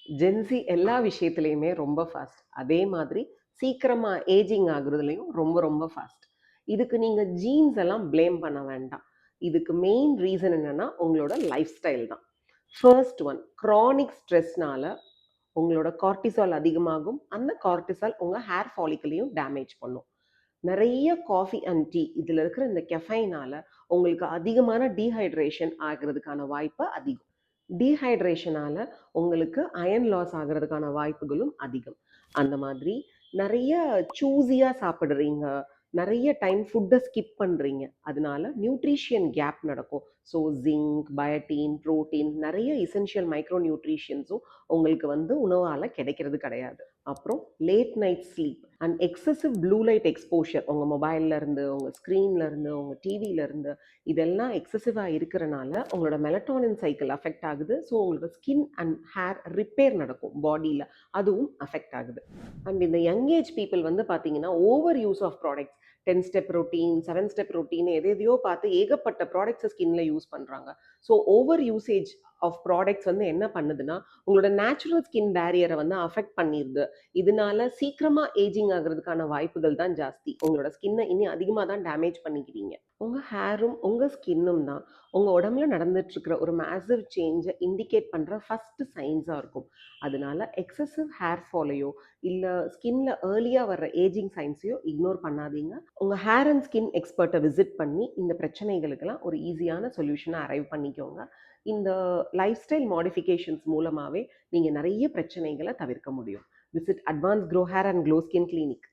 Gen Z எல்லா விஷயத்துலயுமே ரொம்ப fast. அதே மாதிரி சீக்கிரமா ஏஜிங் ஆகுறதுலயும் ரொம்ப ரொம்ப ஃபாஸ்ட். இதுக்கு நீங்க ஜீன்ஸ் எல்லாம் ப்ளேம் பண்ண வேண்டாம். இதுக்கு மெயின் ரீசன் என்னன்னா, உங்களோட லைஃப் ஸ்டைல் தான். ஃபர்ஸ்ட் ஒன், கிரானிக் ஸ்ட்ரெஸ்னால உங்களோட கார்ட்டிசால் அதிகமாகும். அந்த கார்ட்டிசால் உங்க ஹேர் ஃபாலிக்கலையும் டேமேஜ் பண்ணும். நெறைய காஃபி அண்ட் டீ இதுல இருக்கிற இந்த கெஃபைனால உங்களுக்கு அதிகமான டீஹைட்ரேஷன் ஆகுறதுக்கான வாய்ப்பு அதிகம். டீஹைட்ரேஷனால உங்களுக்கு அயர்ன் லாஸ் ஆகுறதுக்கான வாய்ப்புகளும் அதிகம். அந்த மாதிரி நெறைய சூஸியா சாப்பிடுறீங்க. நெறைய டைம் ஃபுட்ட ஸ்கிப் பண்றீங்க. அதனால நியூட்ரிஷியன் கேப் நடக்கும். ஸோ ஜிங்க், பயோட்டின், புரோட்டீன் நெறைய எசென்ஷியல் மைக்ரோ நியூட்ரிஷியன்ஸும் உங்களுக்கு உணவால கிடைக்கிறது கிடையாது. அப்புறம் late night sleep and excessive blue light exposure உங்க மொபைல்ல இருந்து, உங்க ஸ்க்ரீன்ல இருந்து, உங்க டிவில இருந்து இதெல்லாம் எக்ஸசிவா இருக்கிறனால உங்களோட மெலட்டோனின் சைக்கிள் அஃபெக்ட் ஆகுது. ஸோ உங்களோட ஸ்கின் அண்ட் ஹேர் ரிப்பேர் நடக்கும் பாடியில. அதுவும் அஃபெக்ட் ஆகுது. அண்ட் இந்த யங் ஏஜ் பீப்புள் பார்த்தீங்கன்னா, over use of products 10 step routine, 7 step routine எதையோ பார்த்து ஏகப்பட்ட ப்ராடக்ட்ஸை ஸ்கின்ல யூஸ் பண்றாங்க. So over usage of products என்ன பண்ணுதுன்னா, உங்களோட நேச்சுரல் ஸ்கின் பேரியரை அஃபெக்ட் பண்ணிடுது. இதனால சீக்கிரமா ஏஜிங் ஆகுறதுக்கான வாய்ப்புகள் தான் ஜாஸ்தி. உங்களோட ஸ்கின்னை இனி அதிகமாக தான் டேமேஜ் பண்ணிக்கிறீங்க. உங்க ஹேரும் உங்க ஸ்கின்னும் தான் உங்க உடம்புல நடந்துட்டு இருக்கிற ஒரு மேசிவ் சேஞ்சை இண்டிகேட் பண்ற ஃபர்ஸ்ட் சைன்ஸா இருக்கும். அதனால எக்ஸசிவ் ஹேர் ஃபாலையோ இல்ல ஸ்கின்ல ஏர்லியா வர்ற ஏஜிங் சைன்ஸையோ இக்னோர் பண்ணாதீங்க. உங்க ஹேர் அண்ட் ஸ்கின் எக்ஸ்பர்ட்டை விசிட் பண்ணி இந்த பிரச்சனைகளுக்கெல்லாம் ஒரு ஈஸியான சொல்யூஷனை அரைவ் பண்ணிக்கோங்க. இந்த லைஃப் ஸ்டைல் மாடிஃபிகேஷன்ஸ் மூலமாவே நீங்க நிறைய பிரச்சனைகளை தவிர்க்க முடியும். Visit Advance Grow Hair and Glow Skin clinic.